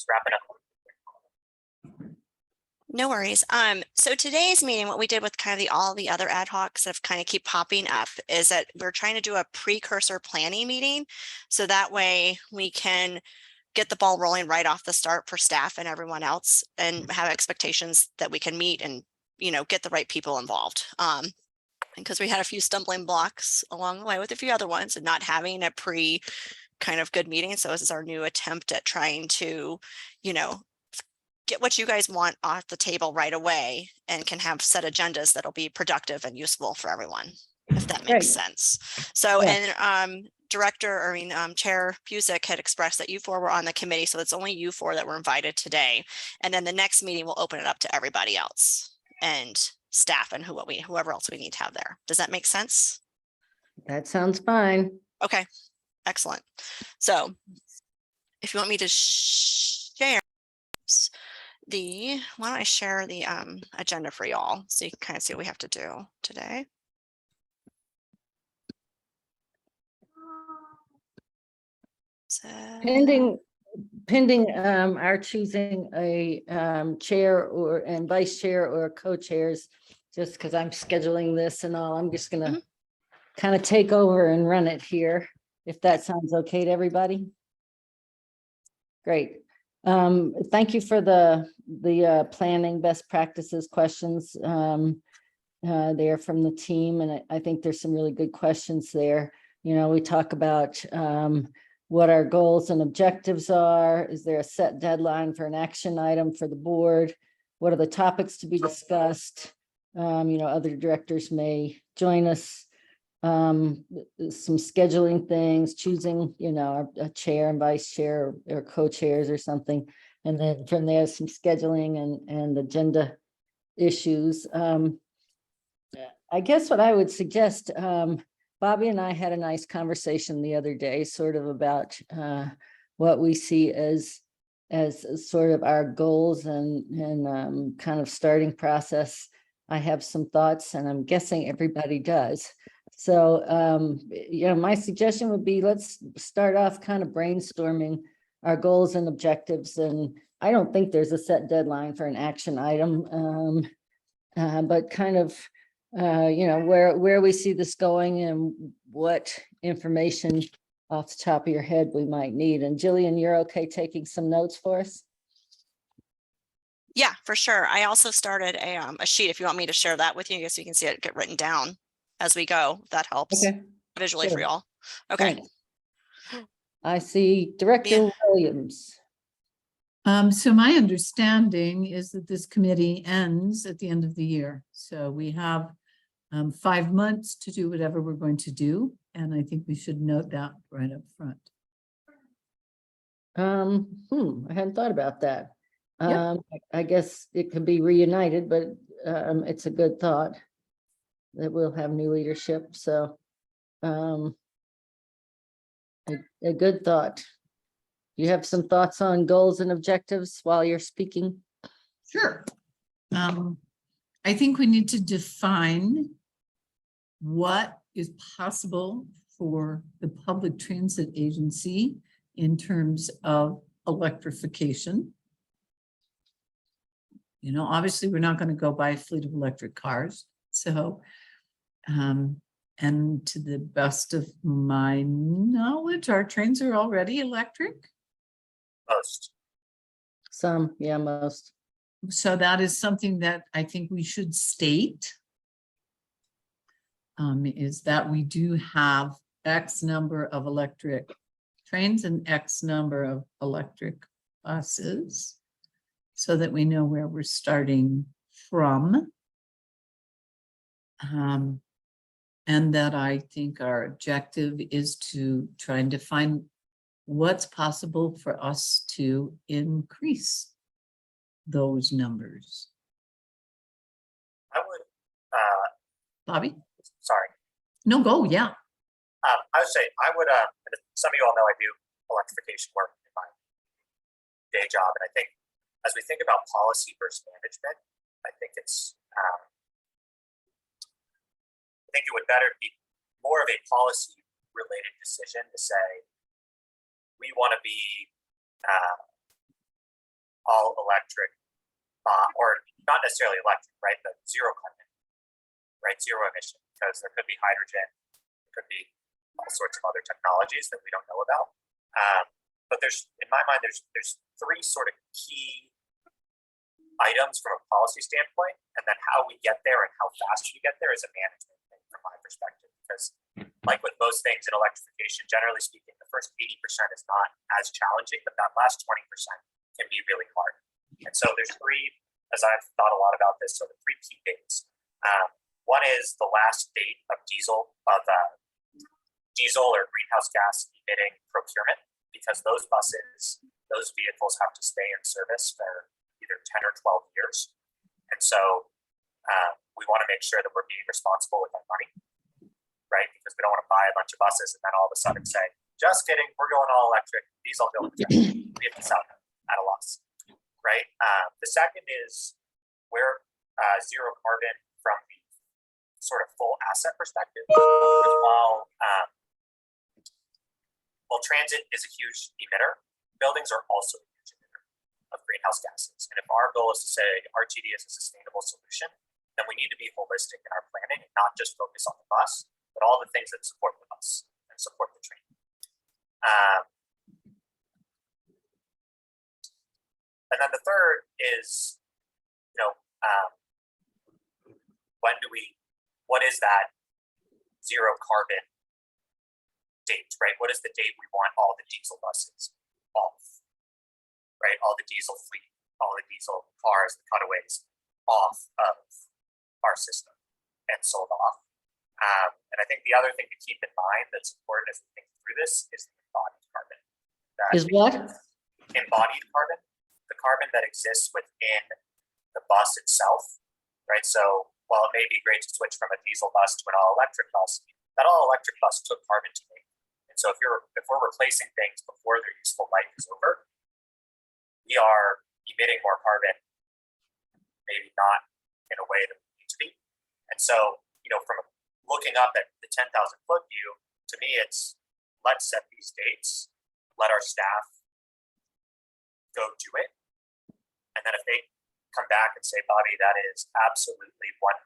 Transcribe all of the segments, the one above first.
Just wrap it up. No worries. So today's meeting, what we did with kind of all the other ad hocs that have kind of keep popping up is that we're trying to do a precursor planning meeting. So that way we can get the ball rolling right off the start for staff and everyone else and have expectations that we can meet and, get the right people involved. Because we had a few stumbling blocks along the way with a few other ones and not having a kind of good meeting. So this is our new attempt at trying to, get what you guys want off the table right away and can have set agendas that'll be productive and useful for everyone, if that makes sense. So, yeah. And Chair Busick had expressed that you four were on the committee, so it's only you four that were invited today. And then the next meeting will open it up to everybody else and staff and whoever else we need to have there. Does that make sense? That sounds fine. Okay, excellent. So if you want me to share why don't I share the agenda for y'all so you can kind of see what we have to do today. So pending our choosing a chair and vice chair or co-chairs, just because I'm scheduling this and all, I'm just gonna kind of take over and run it here, if that sounds okay to everybody. Great. Thank you for the planning best practices questions there from the team, and I think there's some really good questions there. We talk about what our goals and objectives are. Is there a set deadline for an action item for the board? What are the topics to be discussed? Other directors may join us. Some scheduling things, choosing, a chair and vice chair or co-chairs or something. And then from there, some scheduling and agenda issues. I guess what I would suggest, Bobby and I had a nice conversation the other day, sort of about what we see as sort of our goals and kind of starting process. I have some thoughts, and I'm guessing everybody does. So, my suggestion would be, let's start off kind of brainstorming our goals and objectives. And I don't think there's a set deadline for an action item, but kind of, where we see this going and what information off the top of your head we might need. And Jillian, you're okay taking some notes for us? Yeah, for sure. I also started a sheet if you want me to share that with you, so you can see it get written down as we go. That helps visually for y'all. Okay. Thanks. I see Director Williams. So my understanding is that this committee ends at the end of the year. So we have 5 months to do whatever we're going to do. And I think we should note that right up front. I hadn't thought about that. Yep. I guess it could be reunited, but it's a good thought that we'll have new leadership. So a good thought. You have some thoughts on goals and objectives while you're speaking? Sure. I think we need to define what is possible for the public transit agency in terms of electrification. Obviously we're not going to go buy a fleet of electric cars. So, and to the best of my knowledge, our trains are already electric. Most. Some, yeah, most. So that is something that I think we should state, is that we do have X number of electric trains and X number of electric buses, so that we know where we're starting from. And that I think our objective is to try and define what's possible for us to increase those numbers. I would, Bobby? Sorry. No, go, yeah. I would say, some of you all know I do electrification work in my day job. And I think as we think about policy versus management, I think it's, I think it would better be more of a policy related decision to say, we want to be electric, or not necessarily electric, right? The zero carbon, right? Zero emission, because there could be hydrogen, there could be all sorts of other technologies that we don't know about. But there's, in my mind, there's three sort of key items from a policy standpoint, and then how we get there and how fast we get there is a management thing from my perspective. Because like with most things in electrification, generally speaking, the first 80% is not as challenging, but that last 20% can be really hard. And so there's three, as I've thought a lot about this, so the three key dates. One is the last date of diesel or greenhouse gas emitting procurement, because those buses, those vehicles have to stay in service for either 10 or 12 years. And so we want to make sure that we're being responsible with our money, right? Because we don't want to buy a bunch of buses and then all of a sudden say, just kidding, we're going all electric, diesel going. We have to sell them at a loss, right? The second is where zero carbon from the sort of full asset perspective. While transit is a huge emitter, buildings are also a huge emitter of greenhouse gases. And if our goal is to say RTD is a sustainable solution, then we need to be holistic in our planning and not just focus on the bus, but all the things that support the bus and support the train. And then the third is, what is that zero carbon date, right? What is the date we want all the diesel buses off, right? All the diesel fleet, all the diesel cars, the cutaways off of our system and sold off. And I think the other thing to keep in mind that's important as we think through this is the embodied carbon. Is what? Embodied carbon, the carbon that exists within the bus itself, right? So while it may be great to switch from a diesel bus to an all-electric bus, that all-electric bus took carbon to make. And so if we're replacing things before their useful life is over, we are emitting more carbon, maybe not in a way that we need to be. And so, from looking up at the 10,000 foot view, to me, it's let's set these dates, let our staff go do it. And then if they come back and say, Bobby, that is absolutely 100%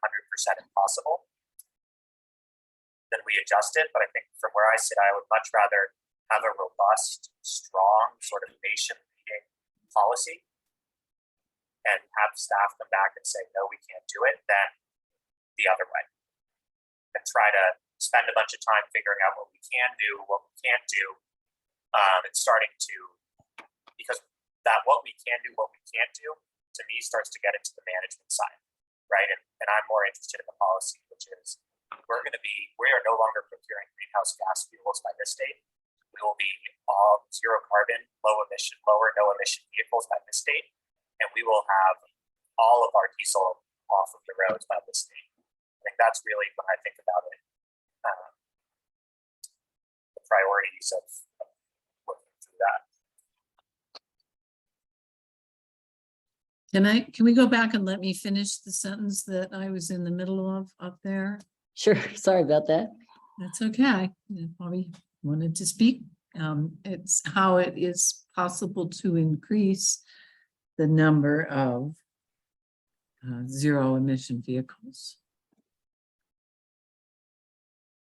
impossible, then we adjust it. But I think from where I sit, I would much rather have a robust, strong, sort of nation-leading policy and have staff come back and say, no, we can't do it, than the other way. And try to spend a bunch of time figuring out what we can do, what we can't do, and starting to, because that what we can do, what we can't do, to me starts to get into the management side, right? And I'm more interested in the policy, which is we are no longer procuring greenhouse gas fuels by this date. We will be all zero carbon, low emission, lower no emission vehicles by this date, and we will have all of our diesel off of the roads by this date. I think that's really when I think about it, the priorities of working through that. Can we go back and let me finish the sentence that I was in the middle of up there? Sure. Sorry about that. That's okay. You probably wanted to speak. It's how it is possible to increase the number of zero emission vehicles.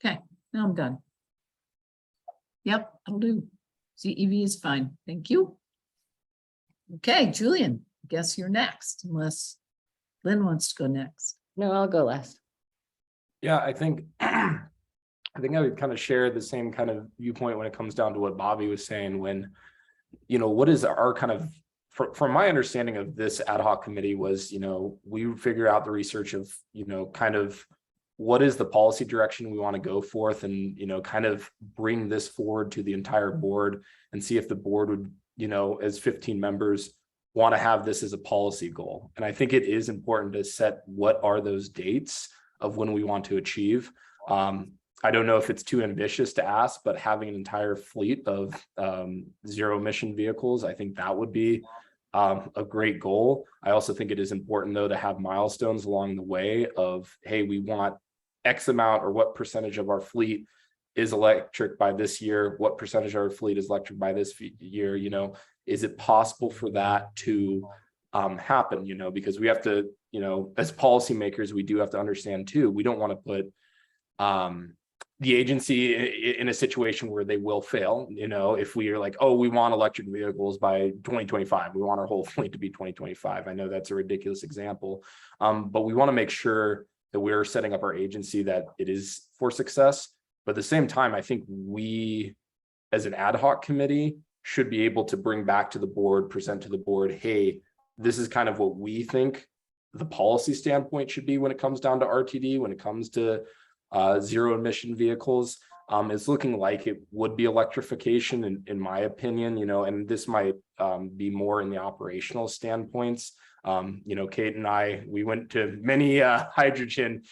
Okay, now I'm done. Yep, I'll do. CEV is fine. Thank you. Okay, Julian, guess you're next, unless Lynn wants to go next. No, I'll go last. Yeah, I think I would kind of share the same kind of viewpoint when it comes down to what Bobby was saying when, what is our kind of, from my understanding of this ad hoc committee was, we figure out the research of, kind of what is the policy direction we want to go forth and, kind of bring this forward to the entire board and see if the board would, as 15 members want to have this as a policy goal. And I think it is important to set what are those dates of when we want to achieve. I don't know if it's too ambitious to ask, but having an entire fleet of zero emission vehicles, I think that would be a great goal. I also think it is important though to have milestones along the way of, hey, we want X amount or what percentage of our fleet is electric by this year, what percentage of our fleet is electric by this year, is it possible for that to happen, because we have to, as policymakers, we do have to understand too, we don't want to put the agency in a situation where they will fail. If we are like, oh, we want electric vehicles by 2025, we want our whole fleet to be 2025. I know that's a ridiculous example, but we want to make sure that we're setting up our agency that it is for success. But at the same time, I think we, as an ad hoc committee, should be able to bring back to the board, present to the board, hey, this is kind of what we think the policy standpoint should be when it comes down to RTD, when it comes to zero emission vehicles. It's looking like it would be electrification in my opinion, and this might be more in the operational standpoints. Kate and I, we went to many hydrogen,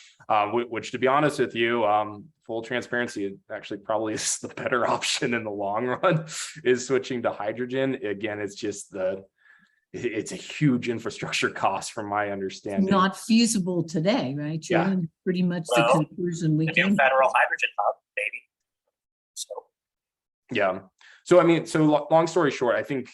which, to be honest with you, full transparency, it actually probably is the better option in the long run, is switching to hydrogen. Again, it's just it's a huge infrastructure cost from my understanding. Not feasible today, right? Yeah. Pretty much Well, the conclusion we The came. new federal hydrogen hub, baby. So Yeah. So, I mean, so long story short, I think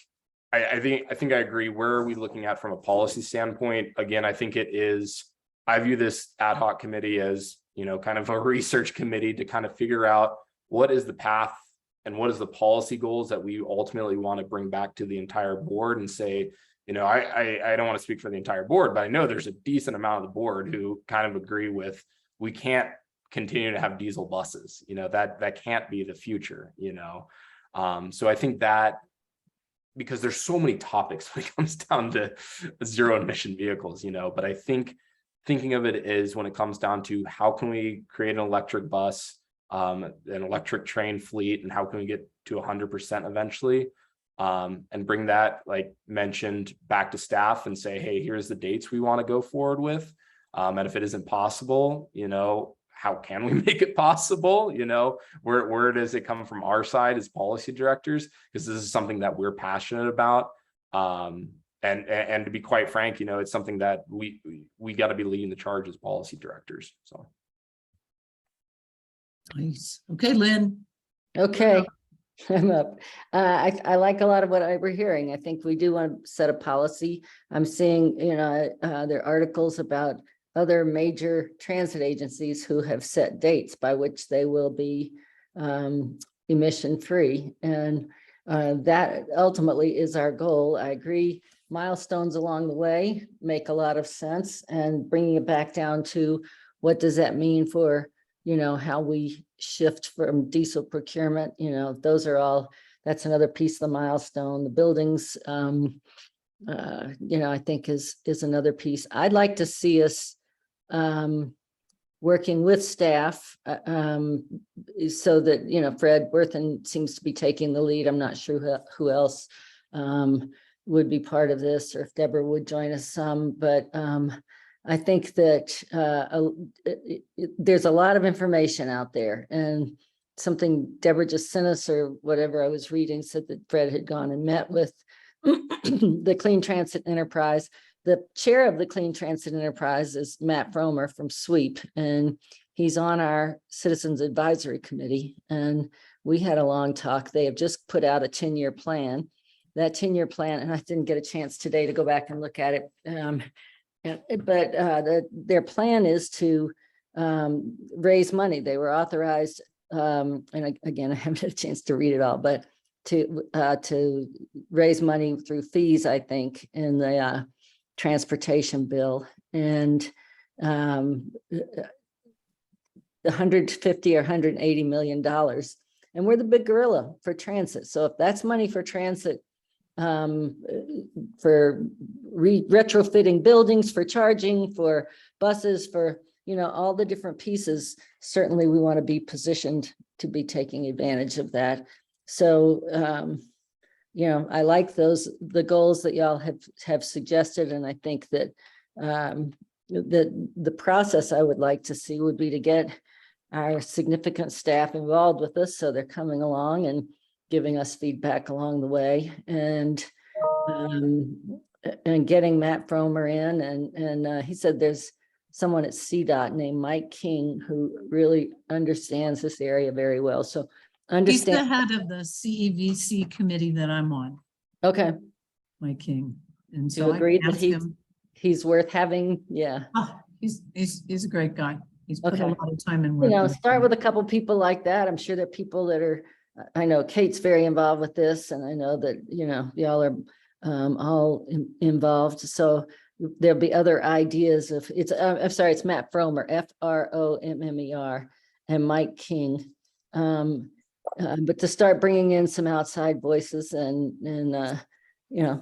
I agree. Where are we looking at from a policy standpoint? Again, I think I view this ad hoc committee as, kind of a research committee to kind of figure out what is the path and what is the policy goals that we ultimately want to bring back to the entire board and say, I don't want to speak for the entire board, but I know there's a decent amount of the board who kind of agree with, we can't continue to have diesel buses, that can't be the future, so I think that, because there's so many topics when it comes down to zero emission vehicles, but I think thinking of it is when it comes down to how can we create an electric bus, an electric train fleet, and how can we get to 100% eventually, and bring that, like mentioned, back to staff and say, hey, here's the dates we want to go forward with. And if it isn't possible, how can we make it possible? Where does it come from our side as policy directors? Because this is something that we're passionate about. And to be quite frank, it's something that we got to be leading the charge as policy directors. So. Nice. Okay, Lynn. Okay, I'm up. I like a lot of what we're hearing. I think we do want to set a policy. I'm seeing, there are articles about other major transit agencies who have set dates by which they will be emission free. And that ultimately is our goal. I agree. Milestones along the way make a lot of sense, and bringing it back down to what does that mean for, how we shift from diesel procurement, those are all, that's another piece of the milestone. The buildings, I think is another piece. I'd like to see us working with staff so that, Fred Worthen seems to be taking the lead. I'm not sure who else would be part of this, or if Deborah would join us some, but I think that there's a lot of information out there, and something Deborah just sent us, or whatever I was reading, said that Fred had gone and met with the Clean Transit Enterprise. The chair of the Clean Transit Enterprise is Matt Fromer from SWEEP, and he's on our Citizens Advisory Committee. And we had a long talk. They have just put out a 10-year plan. That 10-year plan, and I didn't get a chance today to go back and look at it. But their plan is to raise money. They were authorized, and again, I haven't had a chance to read it all, but to raise money through fees, I think, in the transportation bill, and $150 or $180 million. And we're the big gorilla for transit. So if that's money for transit, for retrofitting buildings, for charging, for buses, for, all the different pieces, certainly we want to be positioned to be taking advantage of that. So, I like the goals that y'all have suggested. And I think that the process I would like to see would be to get our significant staff involved with us, so they're coming along and giving us feedback along the way, and getting Matt Fromer in, and he said there's someone at CDOT named Mike King who really understands this area very well. So He's the head of the CEVC committee that I'm on. Okay. Mike King. And Do you so I agree can that ask him. he's worth having? Yeah. Oh, he's a great guy. He's put a Okay. lot of time and You work. know, into start it. with a couple people like that. I'm sure that people that are, I know Kate's very involved with this, and I know that, you know, y'all are all involved. So there'll be other ideas of, I'm sorry, it's Matt Fromer, Frommer, and Mike King. But to start bringing in some outside voices and you know,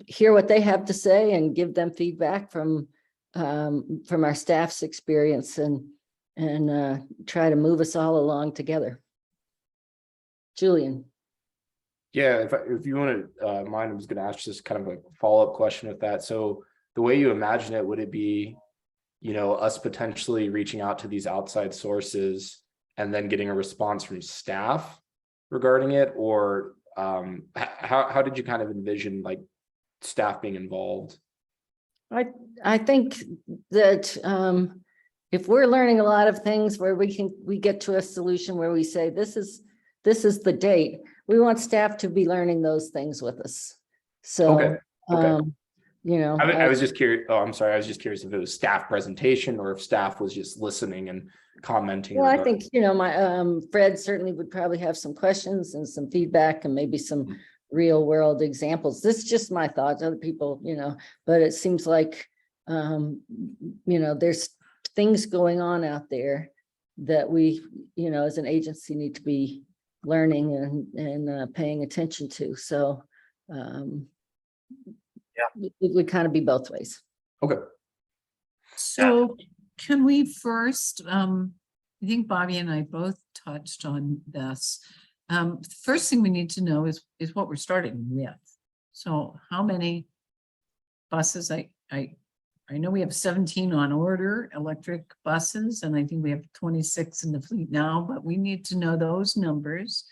hear what they have to say and give them feedback from our staff's experience and try to move us all along together. Julian. Yeah, if you want to mind, I was going to ask just kind of a follow-up question with that. So the way you imagine it, would it be, you know, us potentially reaching out to these outside sources and then getting a response from staff regarding it? Or how did you kind of envision like staff being involved? I think that if we're learning a lot of things where we get to a solution where we say, this is the date, we want staff to be learning those things with us. So, Okay. you know, I was just curious. Oh, I'm sorry. I was just curious if it was staff presentation or if staff was just listening and commenting. well, I think, you know, my Fred certainly would probably have some questions and some feedback and maybe some real world examples. This is just my thoughts. Other people, you know, but it seems like, you know, there's things going on out there that we, you know, as an agency need to be learning and paying attention to. So it would kind of be both ways. Okay. So can we first, I think Bobby and I both touched on this. First thing we need to know is what we're starting with. So how many buses? I know we have 17 on order, electric buses, and I think we have 26 in the fleet now, but we need to know those numbers.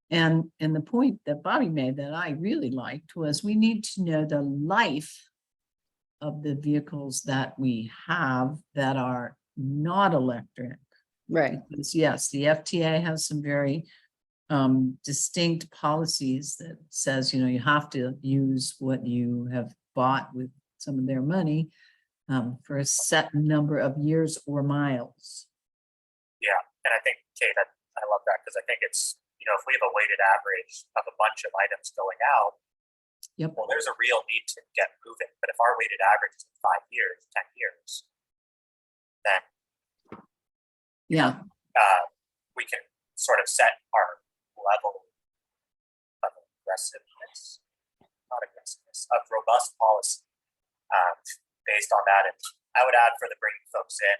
And the point that Bobby made that I really liked was we need to know the life of the vehicles that we have that are not electric. Right. Because yes, the FTA has some very distinct policies that says, you know, you have to use what you have bought with some of their money for a set number of years or miles. Yeah, and I think, Kate, I love that because I think it's, you know, if we have a weighted average of a bunch of items going out, Yep. well, there's a real need to get moving. But if our weighted average is 5 years, 10 years, then Yeah. we can sort of set our level of aggressiveness, not aggressiveness, of robust policy based on that. And I would add for the bringing folks in,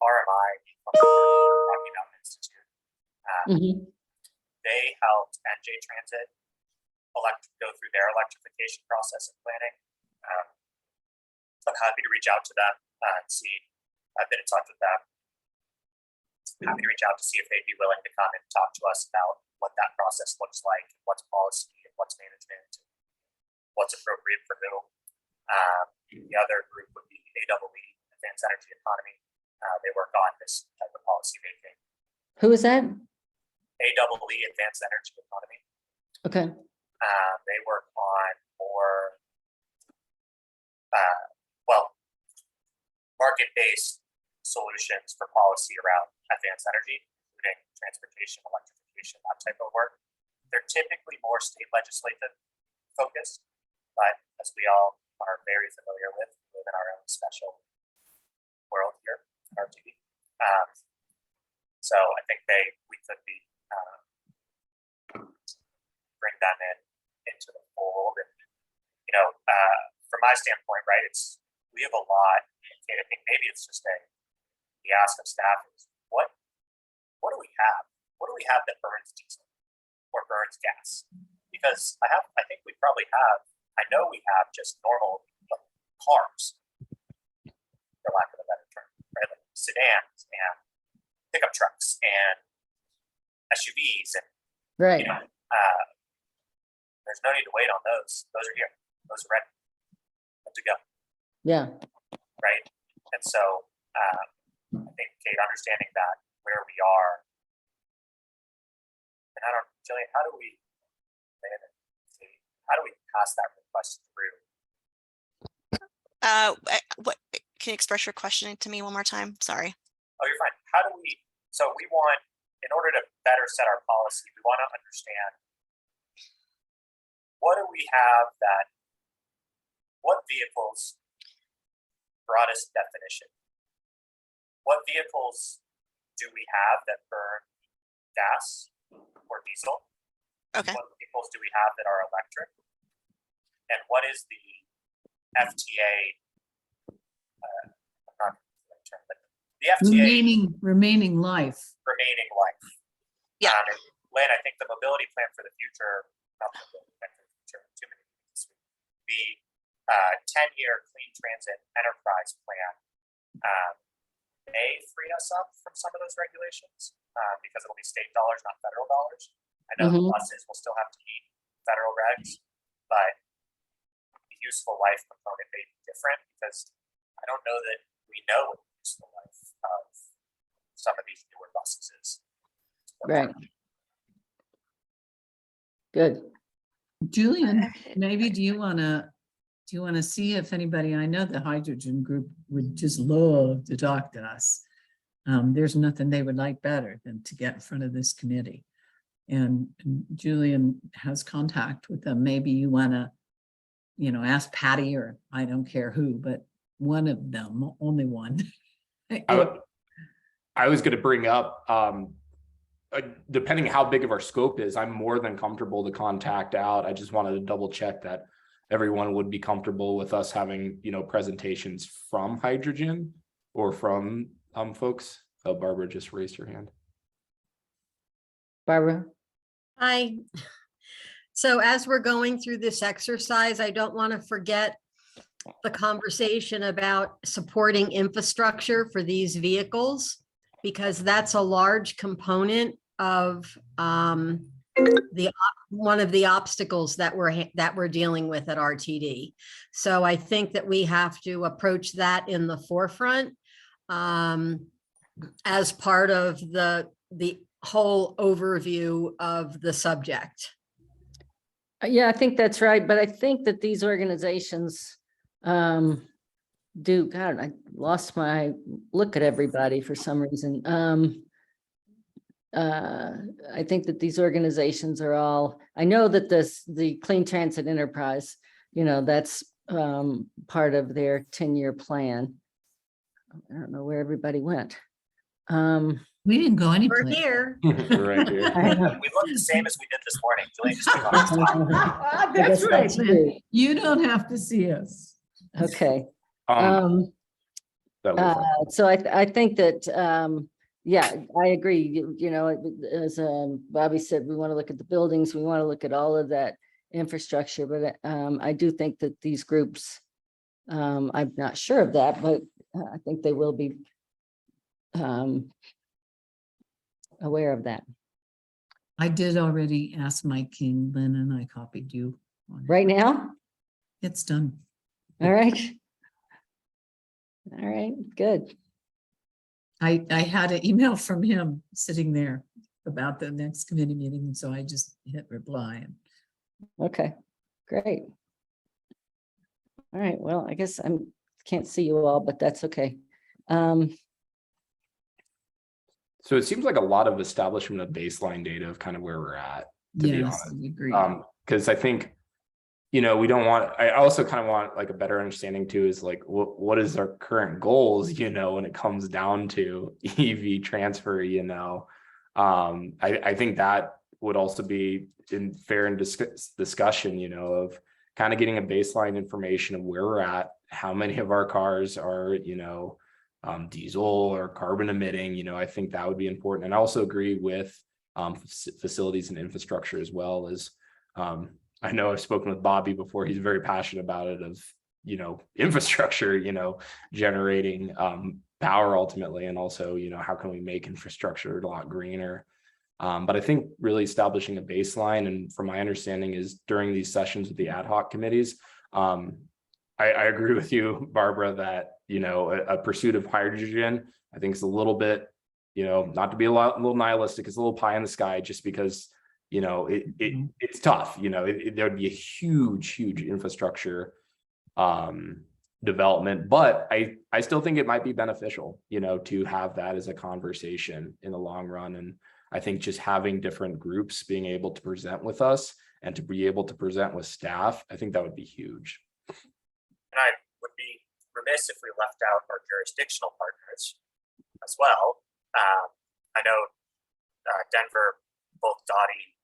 RMI, Rocky Mountain Institute, they helped NJ Transit go through their electrification process and planning. I'm happy to reach out to them and see. I've been in touch with them. Happy to reach out to see if they'd be willing to come and talk to us about what that process looks like, what's policy, and what's management, and what's appropriate for who. The other group would be AEE, Advanced Energy Economy. They work on this type of policy making. Who is that? AEE, Advanced Energy Economy. Okay. They work on more, market-based solutions for policy around advanced energy, including transportation, electrification, that type of work. They're typically more state legislative focused, but as we all are very familiar with, we live in our own special world here, RTV. So I think we could be bring them into the fold, and you know, from my standpoint, right, we have a lot. And I think maybe it's just the ask of staff is what do we have? What do we have that burns diesel or burns gas? Because I think we probably have. I know we have just normal cars, for lack of a better term, right? Like sedans and pickup trucks and SUVs, and Right. you know, there's no need to wait on those. Those are here. Those are ready. Good to go. Yeah. Right. And so I think, Kate, understanding that where we are, and Jillian, how do we pass that request through What, can you express your question to me one more time? Sorry. Oh, you're fine. How do we, so we want, in order to better set our policy, we want to understand what do we have that, what vehicles, broadest definition, what vehicles do we have that burn gas or diesel? Okay. What vehicles do we have that are electric? And what is the FTA, not the term, but the FTA Remaining life. remaining life? Yeah. And Lynn, I think the mobility plan for the future, not the mobility plan for the future, too many things this week. The 10-year clean transit enterprise plan may free us up from some of those regulations because it'll be state dollars, not federal dollars. I know the buses will still have to meet federal regs, but the useful life component may be different because I don't know that we know what the useful life of some of these newer buses is. Right. Good. Julian, maybe do you want to see if anybody, I know the hydrogen group would just love to talk to us. There's nothing they would like better than to get in front of this committee. And Julian has contact with them. Maybe you want to, ask Patty, or I don't care who, but one of them, only one. I was going to bring up, depending how big of our scope is, I'm more than comfortable to contact out. I just wanted to double check that everyone would be comfortable with us having, presentations from hydrogen or from folks. Oh, Barbara just raised her hand. Barbara? Hi. So as we're going through this exercise, I don't want to forget the conversation about supporting infrastructure for these vehicles, because that's a large component of one of the obstacles that we're dealing with at RTD. So I think that we have to approach that in the forefront as part of the whole overview of the subject. Yeah, I think that's right. But I think that these organizations God, I lost my look at everybody for some reason. I think that these organizations are all, I know that the Clean Transit Enterprise, that's part of their 10-year plan. I don't know where everybody went. We didn't go We're anywhere. here. Right here. We look the same as we did this morning. Julian just took off his top. That's right, that's Lynn. true. You don't have to see us. Okay. That was So I think that, yeah, I agree. As Bobby said, we want to look at the buildings, we want to look at all of that infrastructure, but I do think that these groups, I'm not sure of that, but I think they will be aware of that. I did already ask Mike King, Lynn, and I copied you on it. Right now? It's done. All right. All right, good. I had an email from him sitting there about the next committee meeting, and so I just hit reply. Okay, great. All right, well, I guess can't see you all, but that's okay. So it seems like a lot of establishment of baseline data of kind of where we're at, to be Yes, honest. I agree. Because I think, we don't want, I also kind of want like a better understanding too, is like, what is our current goals, when it comes down to EV transfer, I think that would also be in fair and discussion, of kind of getting a baseline information of where we're at, how many of our cars are, diesel or carbon emitting, I think that would be important. And I also agree with facilities and infrastructure as well as, I know I've spoken with Bobby before. He's very passionate about it of, infrastructure, generating power ultimately. And also, how can we make infrastructure a lot greener? But I think really establishing a baseline, and from my understanding is during these sessions with the ad hoc committees, I agree with you, Barbara, that, a pursuit of hydrogen, I think is a little bit, not to be a little nihilistic, it's a little pie in the sky just because, it's tough, there would be a huge infrastructure development, but I still think it might be beneficial, you know, to have that as a conversation in the long run. And I think just having different groups being able to present with us and to be able to present with staff, I think that would be huge. And I would be remiss if we left out our jurisdictional partners as well. I know Denver, both Dottie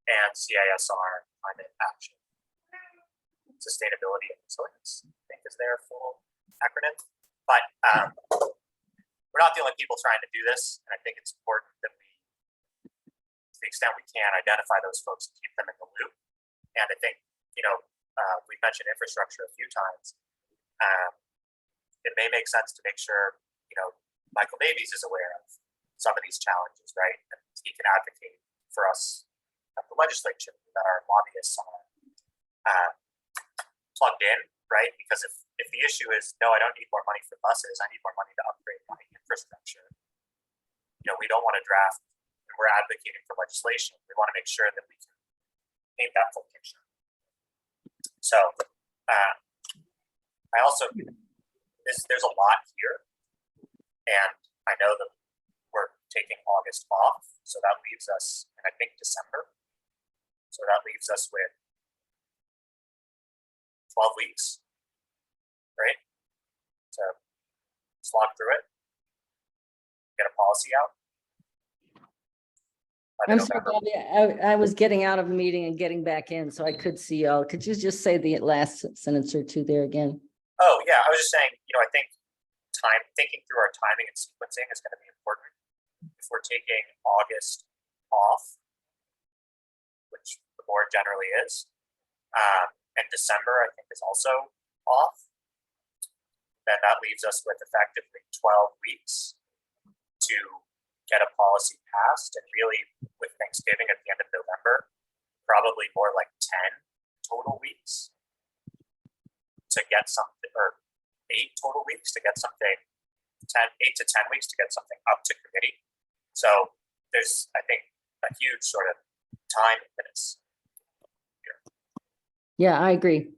and CISR, Climate Action, Sustainability and Resilience, I think is their full acronym. But we're not the only people trying to do this. And I think it's important that we, to the extent we can, identify those folks and keep them in the loop. And I think, you know, we've mentioned infrastructure a few times. It may make sense to make sure, you know, Michael Davies is aware of some of these challenges, right? And he can advocate for us at the legislature, that our lobbyists are plugged in, right? Because if the issue is, no, I don't need more money for buses, I need more money to upgrade my infrastructure, you know, we don't want to draft, and we're advocating for legislation. We want to make sure that we can paint that full picture. So I also, there's a lot here, and I know that we're taking August off, so that leaves us, and I think December. So that leaves us with 12 weeks, right? So slog through it, get a policy out. I'm sorry, Bobby, I was getting out of a meeting and getting back in, so I could see y'all. Could you just say the last sentence or two there again? Oh yeah, I was just saying, you know, I think thinking through our timing and sequencing is going to be important. If we're taking August off, which the board generally is, and December I think is also off, then that leaves us with effectively 12 weeks to get a policy passed, and really with Thanksgiving at the end of November, probably more like 10 total weeks to get something, or 8 total weeks to get something, 8 to 10 weeks to get something up to committee. So there's, I think, a huge sort of time impetus here. Yeah, I agree.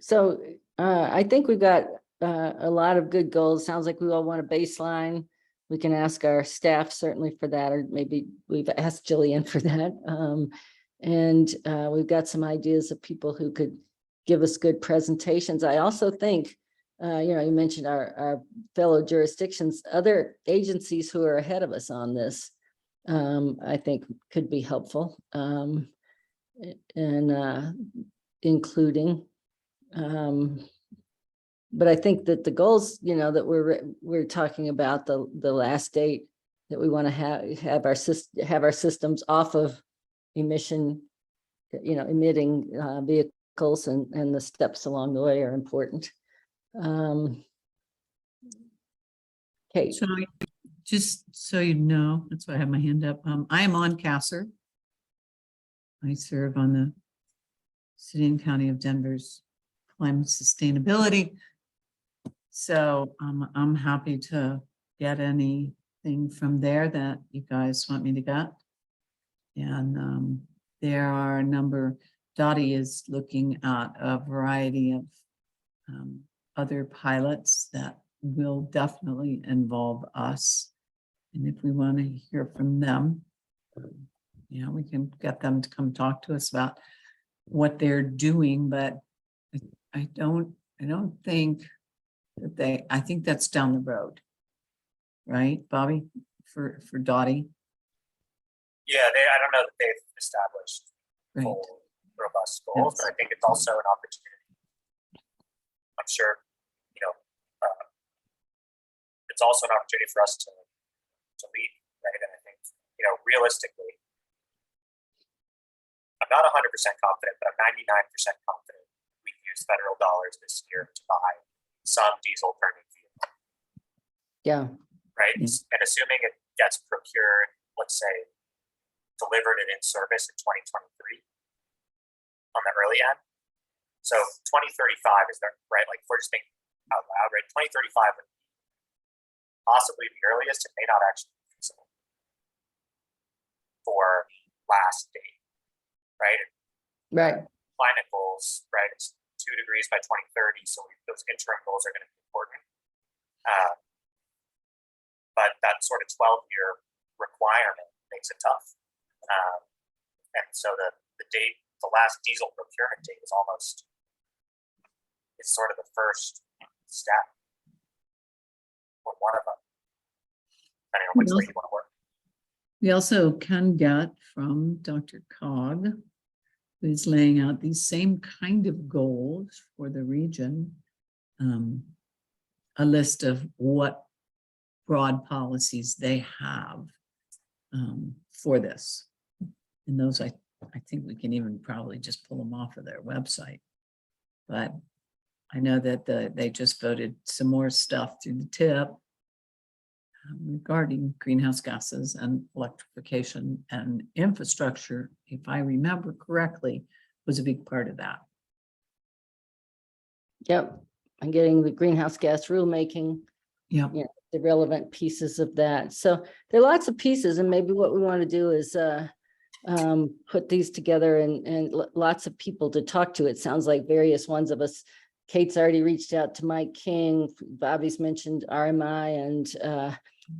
So I think we've got a lot of good goals. Sounds like we all want a baseline. We can ask our staff certainly for that, or maybe we've asked Jillian for that. And we've got some ideas of people who could give us good presentations. I also think, you know, you mentioned our fellow jurisdictions, other agencies who are ahead of us on this, I think could be helpful, and including, but I think that the goals, you know, that we're talking about, the last date that we want to have our systems off of emission, you know, emitting vehicles, and the steps along the way are important. Okay. So just so you know, that's why I have my hand up. I am on CASR. I serve on the City and County of Denver's Climate Sustainability. So I'm happy to get anything from there that you guys want me to get. And there are a number, Dottie is looking at a variety of other pilots that will definitely involve us. And if we want to hear from them, you know, we can get them to come talk to us about what they're doing, but I don't think that I think that's down the road. Right, Bobby, for Dottie? Yeah, I don't know that they've established full, robust goals, but I think it's also an opportunity. I'm sure, you know, it's also an opportunity for us to lead, right? And I think, you know, realistically, I'm not 100% confident, but I'm 99% confident we can use federal dollars this year to buy some diesel burning vehicle. Yeah. Right. And assuming it gets procured, let's say, delivered and in service in 2023 on the early end. So 2035 is there, right? Like, if we're just thinking out loud, right? 2035 would be possibly the earliest. It may not actually be feasible for last date, right? Right. goals, right? It's 2 degrees by 2030. So those interim goals are going to be important. But that sort of 12-year requirement makes it tough. And so the last diesel procurement date is sort of the first step, or one of them, depending on which way you want to work. We also can get from Dr. Cog, who's laying out these same kind of goals for the region, a list of what broad policies they have for this. And those, I think we can even probably just pull them off of their website. But I know that they just voted some more stuff through the tip regarding greenhouse gases and electrification, and infrastructure, if I remember correctly, was a big part of that. Yep, and getting the greenhouse gas rulemaking, Yeah. you know, the relevant pieces of that. So there are lots of pieces, and maybe what we want to do is put these together and lots of people to talk to. It sounds like various ones of us. Kate's already reached out to Mike King. Bobby's mentioned RMI and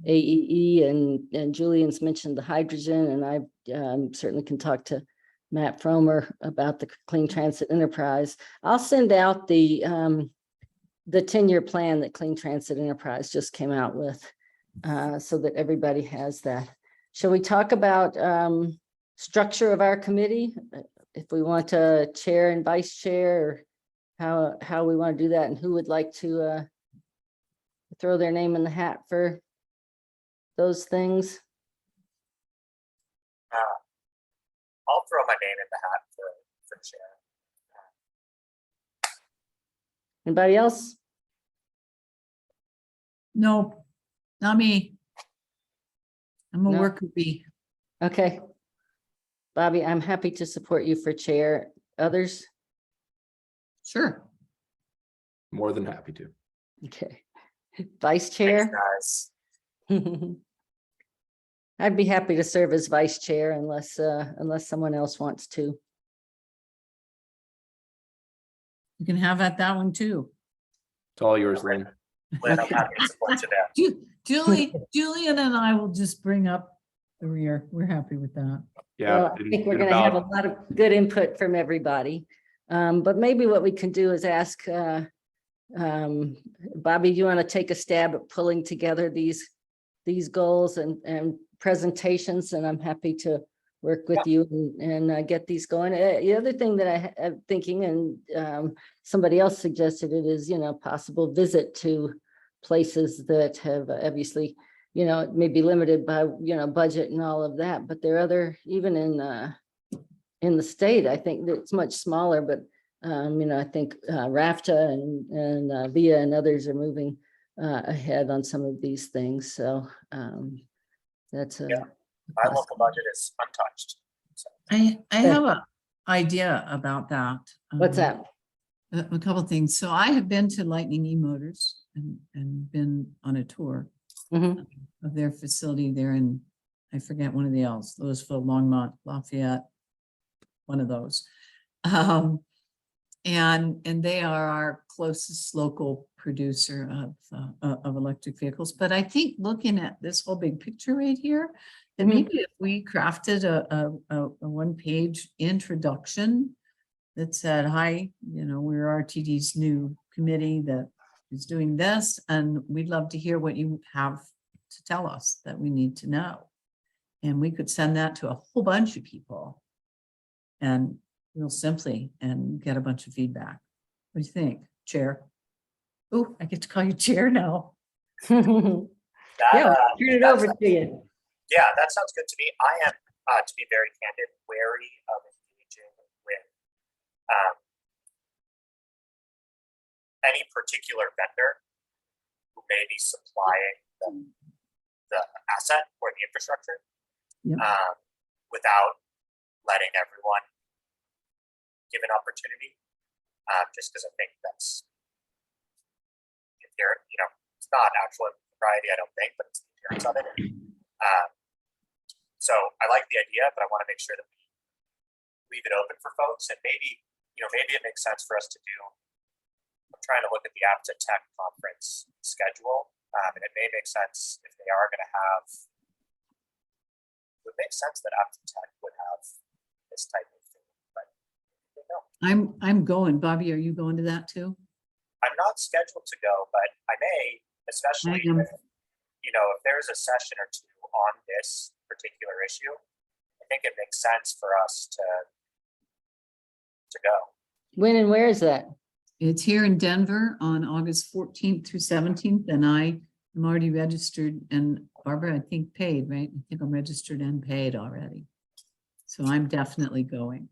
AEE, and Julian's mentioned the hydrogen, and I certainly can talk to Matt Fromer about the Clean Transit Enterprise. I'll send out the 10-year plan that Clean Transit Enterprise just came out with, so that everybody has that. Shall we talk about structure of our committee? If we want to chair and vice chair, or how we want to do that, and who would like to throw their name in the hat for those things? I'll throw my name in the hat for chair. Anybody else? No, not me. I'm a No. worker bee. Okay. Bobby, I'm happy to support you for chair. Others? Sure. More than happy to. Okay. Vice Thanks, chair? guys. I'd be happy to serve as vice chair unless someone else wants to. You can have at that one too. It's all yours, Lynn. Lynn, I'm happy to support you there. Julian and I will just bring up the rear. We're happy with that. Yeah. Well, I think we're going to have a lot of good input from everybody. But maybe what we can do is ask Bobby, you want to take a stab at pulling together these goals and presentations, and I'm happy to work with you and get these going. The other thing that I'm thinking, and somebody else suggested it, is, possible visit to places that have obviously, maybe limited by, budget and all of that, but there are other, even in the state, I think that it's much smaller, but I think RAFTA and VIA and others are moving ahead on some of these things. So that's My local budget is untouched. So, I have an idea about that. What's that? A couple of things. So I have been to Lightning E-Motors and been on a tour Mhm. of their facility there in, I forget one of the L's, Louisville, Longmont, Lafayette, one of those. And they are our closest local producer of electric vehicles. But I think looking at this whole big picture right here, that maybe if we crafted a one-page introduction that said, hi, we're RTD's new committee that is doing this, and we'd love to hear what you have to tell us that we need to know. And we could send that to a whole bunch of people and real simply and get a bunch of feedback. What do you think, Chair? Oh, I get to call you Chair now. Yeah, that, turn it over to you. Yeah, that sounds good to me. I am, to be very candid, wary of engaging with any particular vendor who may be supplying the asset or the infrastructure, Yep. without letting everyone give an opportunity, just because I think that's, it's not actual propriety, I don't think, but it's the appearance of it. So I like the idea, but I want to make sure that we leave it open for folks, and maybe, maybe it makes sense for us to do. I'm trying to look at the Apta Tech conference schedule, and it may make sense if they are going to have. It would make sense that Apta Tech would have this type of thing, but no. I'm going. Bobby, are you going to that too? I'm not scheduled to go, but I may, especially I am. if, if there's a session or two on this particular issue, I think it makes sense for us to go. When and where is that? It's here in Denver on August 14th through 17th, and I am already registered, and Barbara, I think paid, right? I think I'm registered and paid already. So I'm definitely going.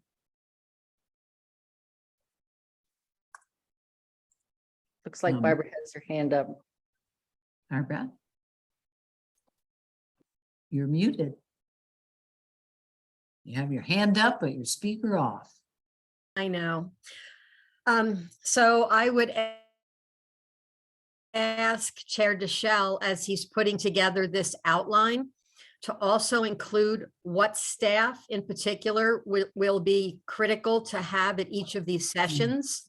Looks like Um, Barbara has her hand up. Barbara? You're muted. You have your hand up, but your speaker off. I know. So I would ask Chair Deschelle, as he's putting together this outline, to also include what staff in particular will be critical to have at each of these sessions,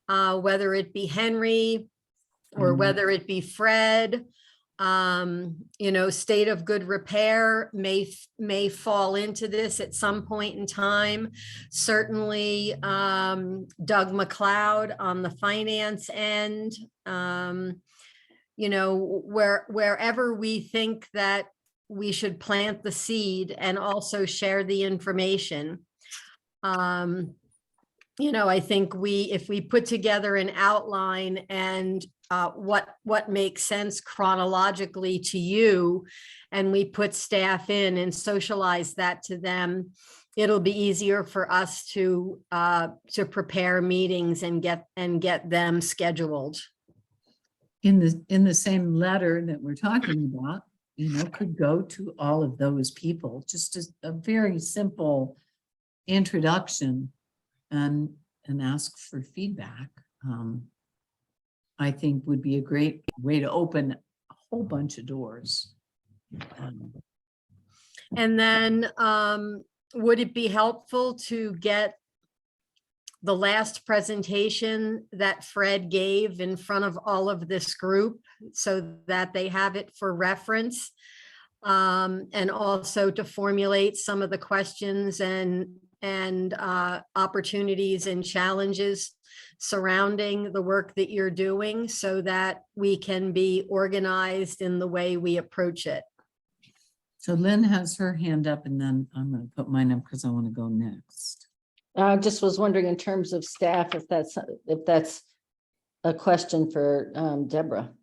whether it be Henry or whether it be Fred. State of good repair may fall into this at some point in time. Certainly, Doug McLeod on the finance end, wherever we think that we should plant the seed and also share the information. I think if we put together an outline and what makes sense chronologically to you, and we put staff in and socialize that to them, it'll be easier for us to prepare meetings and get them scheduled. In the same letter that we're talking about, could go to all of those people, just as a very simple introduction and ask for feedback. I think would be a great way to open a whole bunch of doors. And then would it be helpful to get the last presentation that Fred gave in front of all of this group so that they have it for reference? And also to formulate some of the questions and opportunities and challenges surrounding the work that you're doing, so that we can be organized in the way we approach it. So Lynn has her hand up, and then I'm going to put mine up because I want to go next. I just was wondering in terms of staff, if that's a question for Deborah,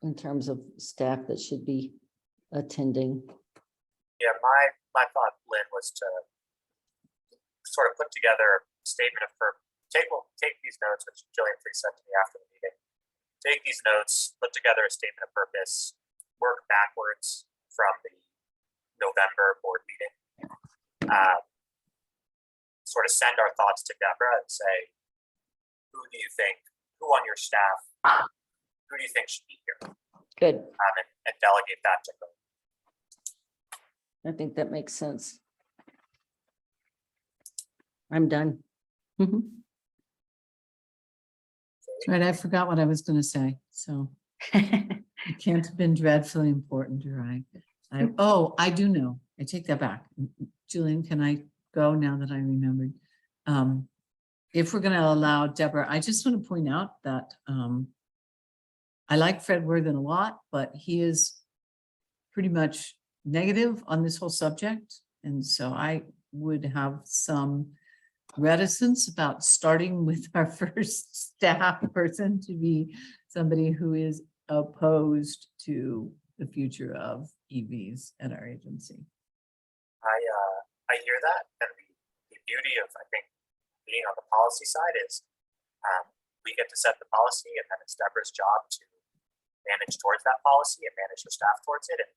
in terms of staff that should be attending. Yeah, my thought, Lynn, was to sort of put together a statement of take these notes, which Jillian Free sent to me after the meeting. Take these notes, put together a statement of purpose, work backwards from the November board meeting. Sort of send our thoughts to Deborah and say, who on your staff, who do you think should be here? Good. And delegate that to her. I think that makes sense. I'm done. Right, I forgot what I was going to say, so it can't have been dreadfully important, right? I do know. I take that back. Julian, can I go now that I remembered? If we're going to allow Deborah, I just want to point out that I like Fred Worthen a lot, but he is pretty much negative on this whole subject. And so I would have some reticence about starting with our first staff person to be somebody who is opposed to the future of EVs at our agency. I hear that, and the beauty of, I think, being on the policy side is we get to set the policy, and then it's Deborah's job to manage towards that policy and manage her staff towards it. And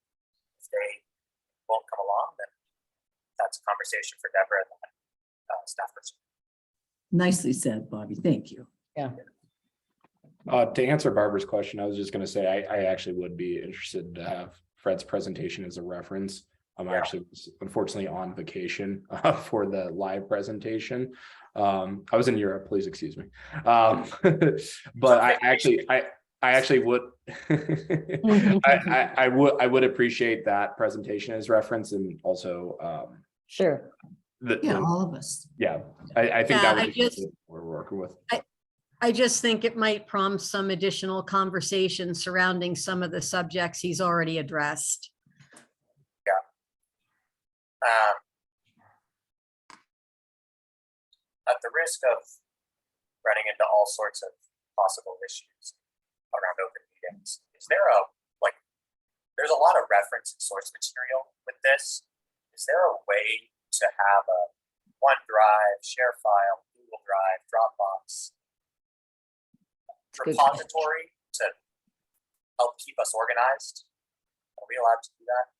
if they won't come along, then that's a conversation for Deborah and that staff person. Nicely said, Bobby. Thank you. Yeah. To answer Barbara's question, I was just going to say I actually would be interested to have Fred's presentation as a reference. I Yeah. actually was unfortunately on vacation for the live presentation. I was in Europe, please excuse me. But I actually would I would appreciate that presentation as reference, and also Sure. Yeah, all of us. I think Yeah, that I would be just- what we're working with. I just think it might prompt some additional conversation surrounding some of the subjects he's already addressed. Um, at the risk of running into all sorts of possible issues around open meetings, is there there's a lot of reference and source material with this. Is there a way to have a OneDrive, share file, Google Drive, Dropbox Good repository to help keep us organized? Are we allowed to do that?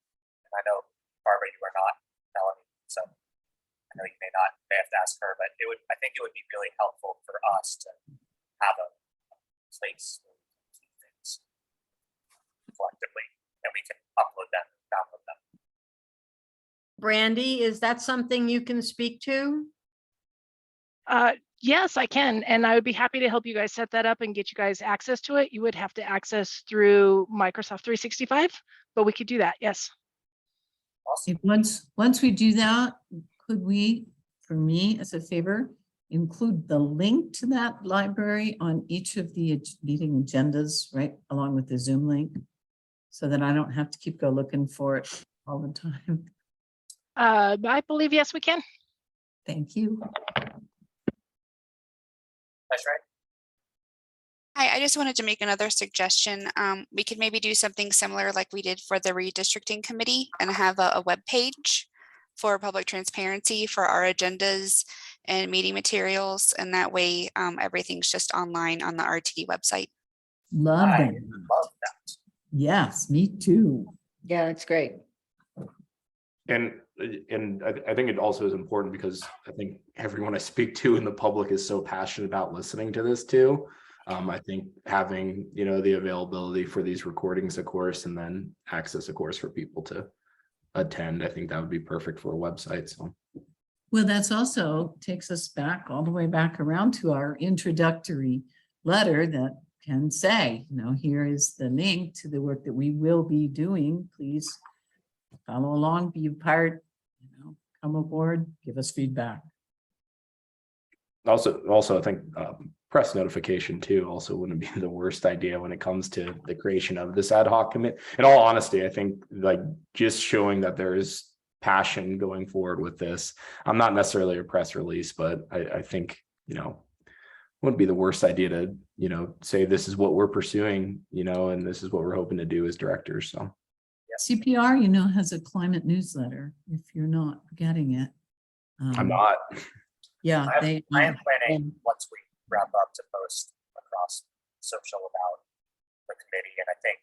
And I know, Barbara, you are not, Melanie, so I know you may have to ask her, but I think it would be really helpful for us to have a place where we can keep things collectively, and we can upload them, download them. Brandy, is that something you can speak to? Yes, I can. And I would be happy to help you guys set that up and get you guys access to it. You would have to access through Microsoft 365, but we could do that. Yes. Awesome. Once we do that, could we, for me as a favor, include the link to that library on each of the meeting agendas, right, along with the Zoom link, so that I don't have to keep looking for it all the time? I believe, yes, we can. Thank you. That's right. Hi, I just wanted to make another suggestion. We could maybe do something similar like we did for the redistricting committee and have a web page for public transparency for our agendas and meeting materials. And that way everything's just online on the RTD website. Love I that. love that. Yes, me too. Yeah, that's great. And I think it also is important because I think everyone I speak to in the public is so passionate about listening to this too. I think having, the availability for these recordings, of course, and then access, of course, for people to attend, I think that would be perfect for a website. So, Well, that's also takes us back all the way back around to our introductory letter that can say, here is the link to the work that we will be doing. Please follow along, be a part, come aboard, give us feedback. also, I think press notification too also wouldn't be the worst idea when it comes to the creation of this ad hoc committee. In all honesty, I think just showing that there is passion going forward with this. I'm not necessarily a press release, but I think, wouldn't be the worst idea to, say this is what we're pursuing, and this is what we're hoping to do as directors. So CPR, has a climate newsletter, if you're not getting it. I'm not. Yeah, I am planning once we wrap up to post across social about the committee, and I think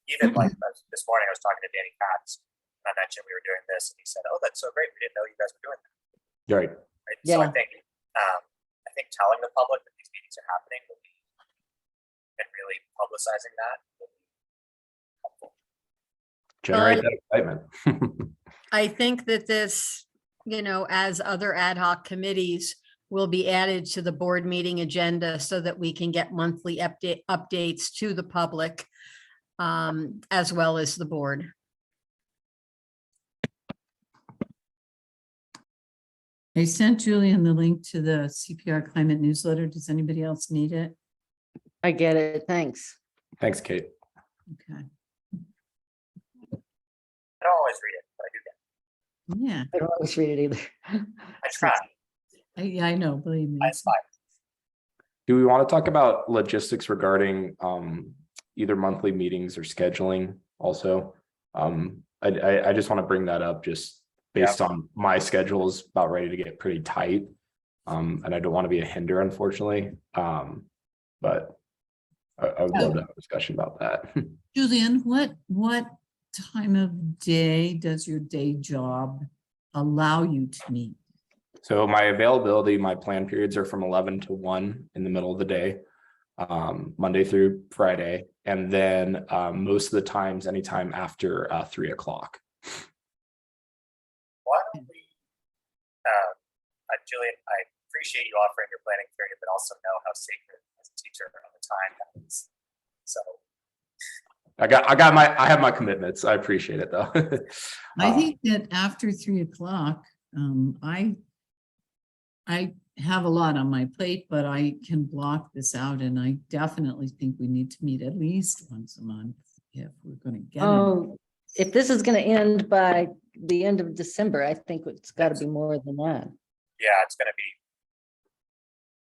even this morning I was talking to Danny Katz, and I mentioned we were doing this, and he said, "Oh, that's so great! We didn't know you guys were doing that." Right. Right? So Yeah. I think telling the public that these meetings are happening will be, and really publicizing that will be helpful. Generate that excitement. I think that this, as other ad hoc committees will be added to the board meeting agenda so that we can get monthly updates to the public as well as the board. I sent Julian the link to the CPR climate newsletter. Does anybody else need it? I get it. Thanks. Thanks, Kate. Okay. I don't always read it, but I do get it. Yeah, I don't always read it either. I try. I know, believe me. I aspire. Do we want to talk about logistics regarding either monthly meetings or scheduling also? I just want to bring that up just based on my schedule is about ready to get pretty tight. And I don't want to be a hinder, unfortunately. But I would love to have a discussion about that. Julian, what time of day does your day job allow you to meet? So my availability, my plan periods are from 11 to 1 in the middle of the day. Monday through Friday, and then most of the times, anytime after 3 o'clock. Why don't we, Julian, I appreciate you offering your planning period, but also know how sacred as a teacher on the time that is. So I have my commitments. I appreciate it though. I think that after 3 o'clock, I have a lot on my plate, but I can block this out, and I definitely think we need to meet at least once a month if we're going to get it. Oh, if this is going to end by the end of December, I think it's got to be more than that. yeah, it's going to be,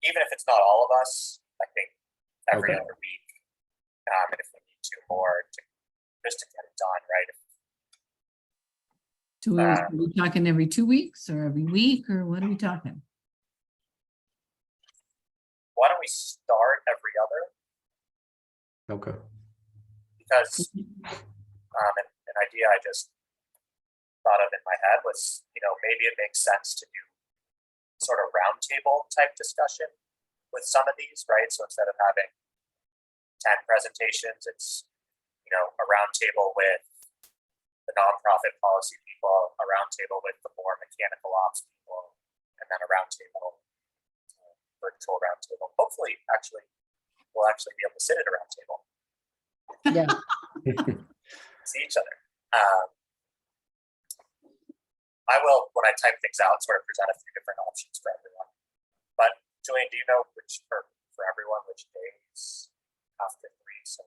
even if it's not all of us, I think every Okay. other week. And if we need two more just to get it done, right? Are we talking every 2 weeks or every week, or what are we talking? Why don't we start every other? Okay. Because an idea I just thought of in my head was, maybe it makes sense to do sort of roundtable type discussion with some of these, right? So instead of having 10 presentations, it's, a roundtable with the nonprofit policy people, a roundtable with the more mechanical ops people, and then a roundtable, virtual roundtable. Hopefully, we'll actually be able to sit at a roundtable. Yeah. See each other. I will, when I type things out, sort of present a few different options for everyone. But Julian, do you know which for everyone which days after 3? So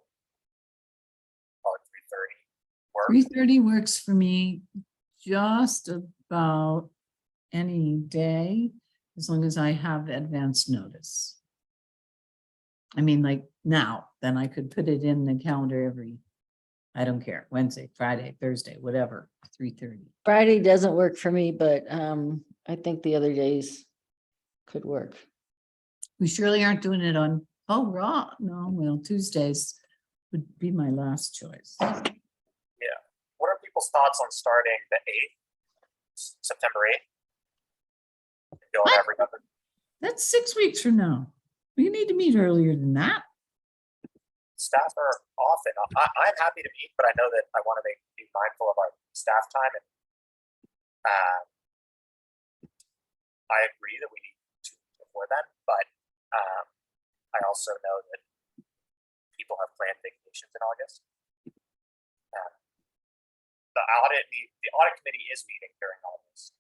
call it 3:30 work. 3:30 works for me just about any day, as long as I have advance notice. I mean, like now, then I could put it in the calendar I don't care, Wednesday, Friday, Thursday, whatever, 3:30. Friday doesn't work for me, but I think the other days could work. We surely aren't doing it on, raw. No, well, Tuesdays would be my last choice. Yeah. What are people's thoughts on starting the 8th, September 8th? And going every other. That's 6 weeks from now. We need to meet earlier than that. Staff are often. I'm happy to meet, but I know that I want to be mindful of our staff time, and I agree that we need to before then. But I also know that people have planned vacations in August. The audit committee is meeting during August.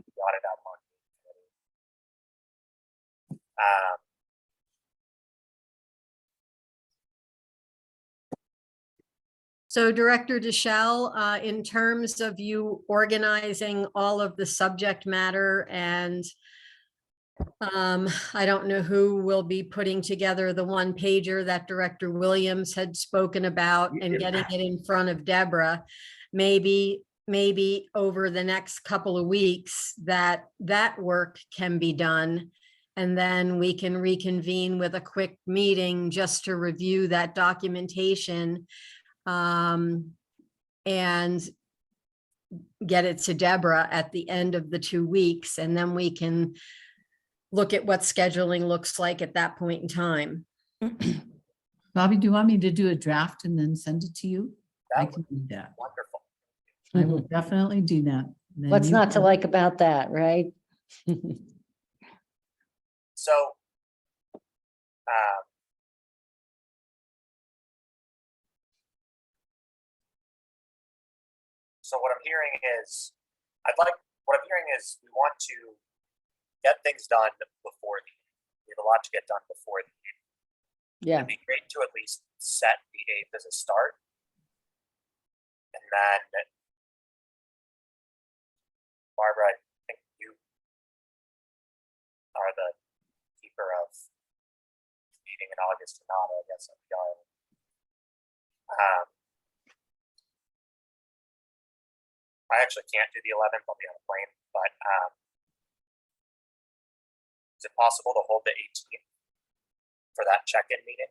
The audit ad hoc committee. So Director Deschel, in terms of you organizing all of the subject matter, and I don't know who will be putting together the one pager that Director Williams had spoken about and getting it in front of Deborah, maybe over the next couple of weeks that work can be done. And then we can reconvene with a quick meeting just to review that documentation and get it to Deborah at the end of the 2 weeks. And then we can look at what scheduling looks like at that point in time. Bobby, do you want me to do a draft and then send it to you? I That can would do that. wonderful. I will definitely do that. Then What's you not to can- like about that, right? So, what I'm hearing is, we want to get things done before the meeting. We have a lot to get done before the meeting. Yeah. It'd be great to at least set the 8th as a start. And then, Barbara, I think you are the keeper of meeting in August or not, I guess. I actually can't do the 11th, I'll be on a plane, but is it possible to hold the 18th for that check-in meeting?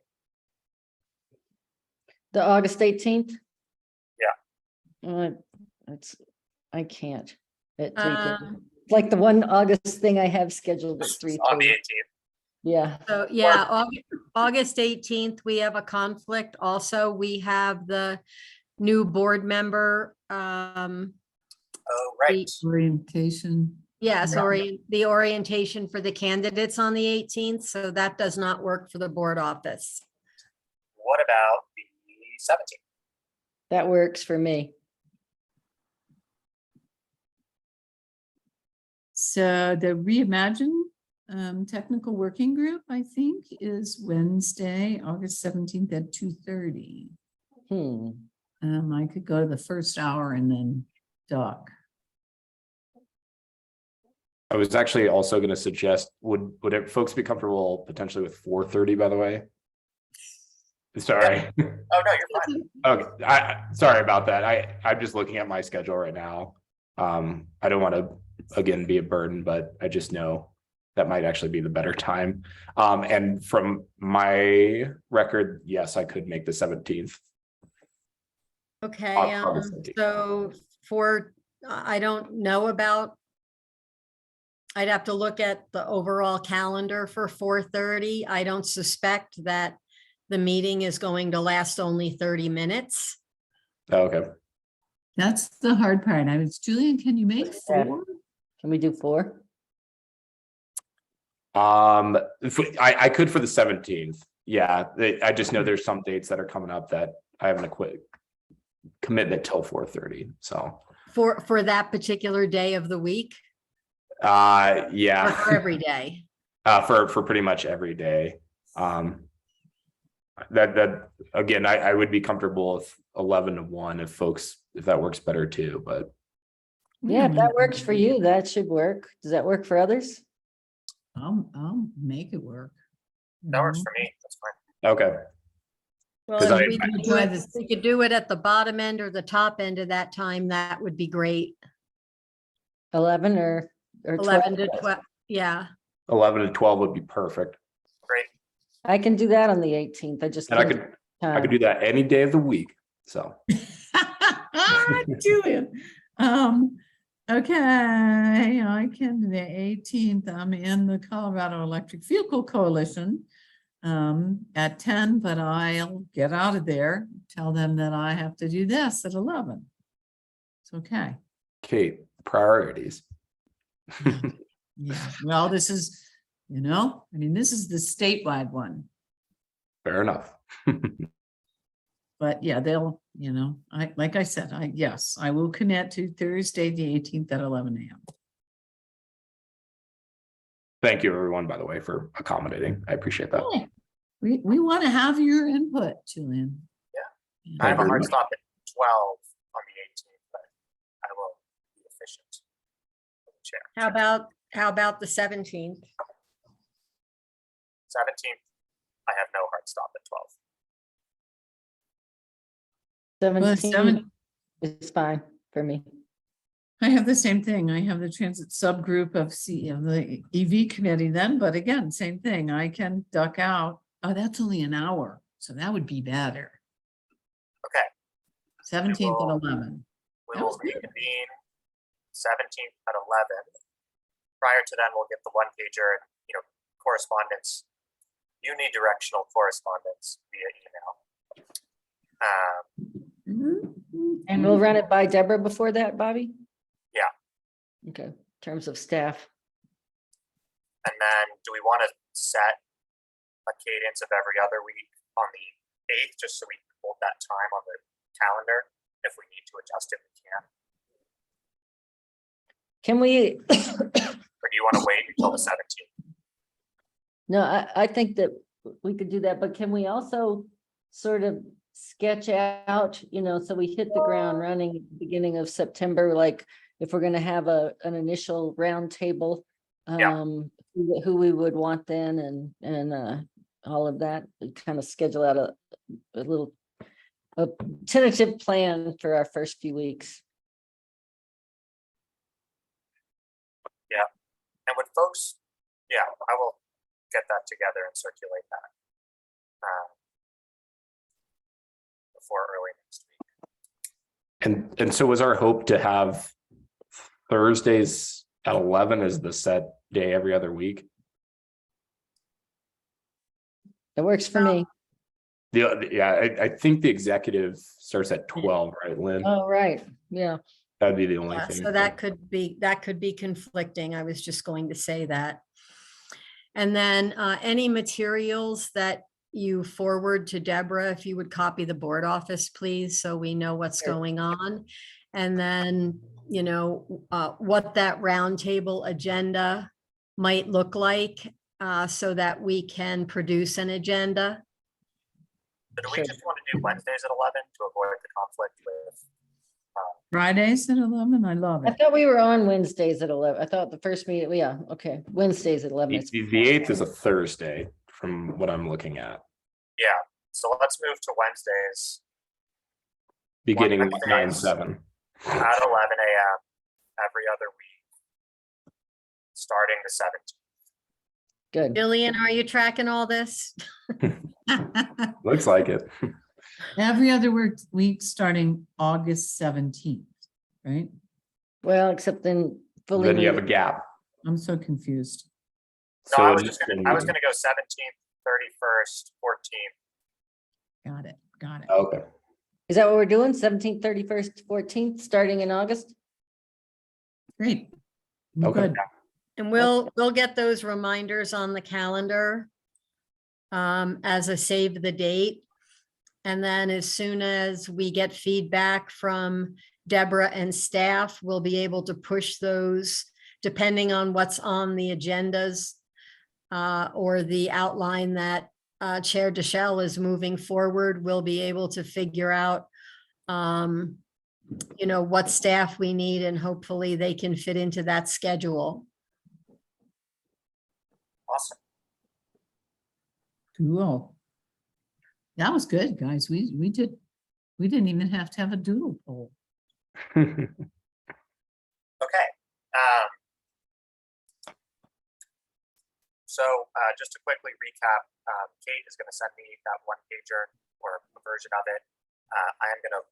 The August 18th? Yeah. I can't. At 3:30. Like the one August thing I have scheduled at On the 3:30. 18th. Yeah, So yeah, August 18th, we have a conflict. Also, we have the new board member. Oh, right. Orientation. Yes, Yeah. the orientation for the candidates on the 18th. So that does not work for the board office. What about the 17th? that works for me. So the Reimagine Technical Working Group, I think, is Wednesday, August 17th at 2:30. I could go to the first hour and then duck. I was actually also going to suggest, would folks be comfortable potentially with 4:30, by the way? Sorry. Oh, no, you're fine. Okay, sorry about that. I'm just looking at my schedule right now. I don't want to, again, be a burden, but I just know that might actually be the better time. And from my record, yes, I could make the 17th. Okay, August 17th. so I don't know about. I'd have to look at the overall calendar for 4:30. I don't suspect that the meeting is going to last only 30 minutes. Oh, okay. That's the hard part. Julian, can you make Yeah. 4? Can we do 4? I could for the 17th. Yeah, I just know there's some dates that are coming up that I haven't quit commitment till 4:30. So For that particular day of the week yeah. or for every day? For pretty much every day. That again, I would be comfortable with 11 to 1 if that works better too, but Yeah, if that works for you, that should work. Does that work for others? I'll make it work. That works for me. That's fine. okay. Well, 'Cause if I- we I- could do it, we could do it at the bottom end or the top end of that time, that would be great. 11 or 11 to 12? 12, yeah. 11 to 12 would be perfect. Great. I can do that on the 18th. I just. And I can't could time. do that any day of the week. So Julian. Okay, I can do the 18th. I'm in the Colorado Electric Vehicle Coalition at 10, but I'll get out of there, tell them that I have to do this at 11. It's okay. Kate, priorities. Yeah, well, this is, this is the statewide one. Fair enough. But yeah, they'll, like I said, yes, I will commit to Thursday, the 18th at 11 a.m. Thank you, everyone, by the way, for accommodating. I appreciate that. Okay. We want to have your input, Julian. Yeah. I have a hard stop at 12 on the 18th, but I will be efficient. Chair. How about the 17th? 17th, I have no hard stop at 12. 17 is fine for me. I have the same thing. I have the transit subgroup of the EV committee then, but again, same thing. I can duck out. Oh, that's only an hour, so that would be better. Okay. 17th at 11. We That will was good. reconvene 17th at 11. Prior to then, we'll get the one pager and correspondence, unidirectional correspondence via email. And we'll run it by Deborah before that, Bobby? Yeah. Okay, in terms of staff. And then, do we want to set a cadence of every other week on the 8th, just so we can hold that time on the calendar? If we need to adjust it, we can. Can we? Or do you want to wait until the 17th? No, I think that we could do that, but can we also sort of sketch out, so we hit the ground running at the beginning of September, like if we're going to have an initial roundtable, Yeah. who we would want then and all of that, kind of schedule out a tentative plan for our first few weeks. Yeah. And with folks, I will get that together and circulate that before early next week. And so was our hope to have Thursdays at 11 as the set day every other week? That works for me. Yeah, I think the executive starts at 12, right, Lynn? Oh, right. Yeah. That'd be the only Yeah, thing. so that could be conflicting. I was just going to say that. And then any materials that you forward to Deborah, if you would copy the board office, please, so we know what's Sure. going on. And then, you know, what that roundtable agenda might look like, so that we can produce an agenda. So do we Sure. just want to do Wednesdays at 11 to avoid the conflict with? Fridays at 11, I love I it. thought we were on Wednesdays at 11. I thought the first meeting, yeah, okay, Wednesdays at 11. The 8th is a Thursday from what I'm looking at, Yeah, so let's move to Wednesdays beginning Wednesdays. 9/7. at 11 a.m. every other week, starting the 17th. Good. Jillian, are you tracking all this? Looks like it. Every other week starting August 17th, right? Well, except then fully. Then you have a meeting- gap. I'm so confused. No, I So was it just is gonna, a I was meeting. gonna go 17th, 31st, 14th. Got it, got it. Okay. Is that what we're doing? 17th, 31st, 14th, starting in August? Great. I'm Okay. good. And we'll get those reminders on the calendar as a save the date. And then as soon as we get feedback from Deborah and staff, we'll be able to push those depending on what's on the agendas or the outline that Chair Deschelle is moving forward. We'll be able to figure out you know, what staff we need, and hopefully they can fit into that schedule. Awesome. Cool. That was good, guys. We didn't even have to have a doodle poll. Okay. So just to quickly recap, Kate is going to send me that one pager or a version of it. I am going to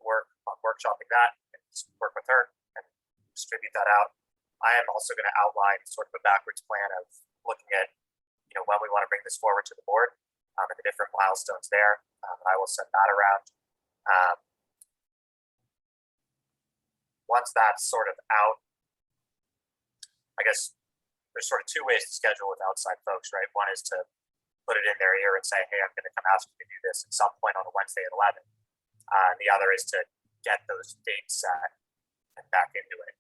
work on workshopping that and work with her and distribute that out. I am also going to outline sort of a backwards plan of looking at, you know, when we want to bring this forward to the board and the different milestones there. I will send that around. Once that's sort of out, I guess there's sort of two ways to schedule with outside folks, right? One is to put it in their ear and say, hey, I'm going to come ask you to do this at some point on a Wednesday at 11. And the other is to get those dates set and back into it.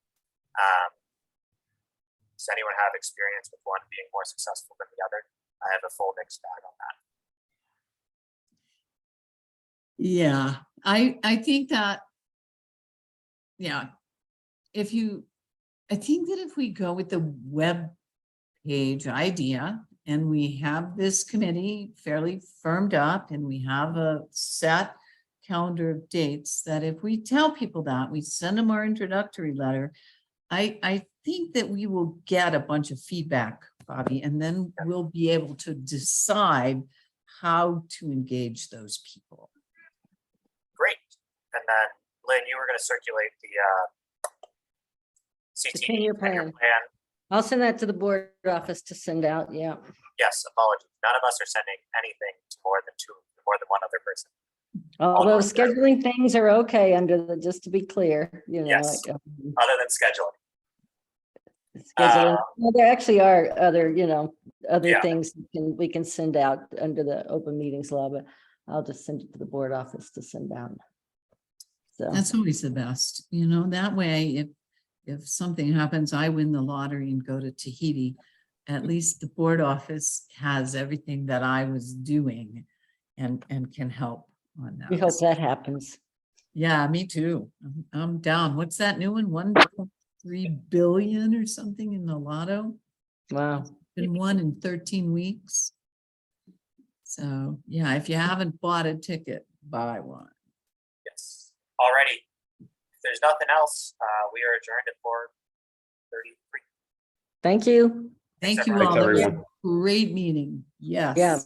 Does anyone have experience with one being more successful than the other? I have a full mixed bag on that. Yeah, I think that, yeah, I think that if we go with the web page idea and we have this committee fairly firmed up and we have a set calendar of dates, that if we tell people that, we send them our introductory letter, I think that we will get a bunch of feedback, Bobby, and then we'll be able to decide how to engage those people. Great. And then, Lynn, you were going to circulate the CTE 10-year 10-year plan. plan. I'll send that to the board office to send out, yeah. Yes, apologies. None of us are sending anything to more than one other person. Although those are- scheduling things are okay under the, just to be clear, you know. Yes. like, Other than scheduling. scheduling. Well, there actually are other, you know, other Yeah. things we can send out under the open meetings law, but I'll just send it to the board office to send out. So, That's always the best, you know, that way, if something happens, I win the lottery and go to Tahiti, at least the board office has everything that I was doing and can help on that. we hope that happens. Yeah, me too. I'm down. What's that new one? 1.3 billion or something in the lotto? Wow. Been won in 13 weeks. So yeah, if you haven't bought a ticket, buy one. Yes. Alrighty. If there's nothing else, we are adjourned at 4:33. Thank you. Thank you Thanks, all. That was a everyone. great meeting. Yes. Yeah.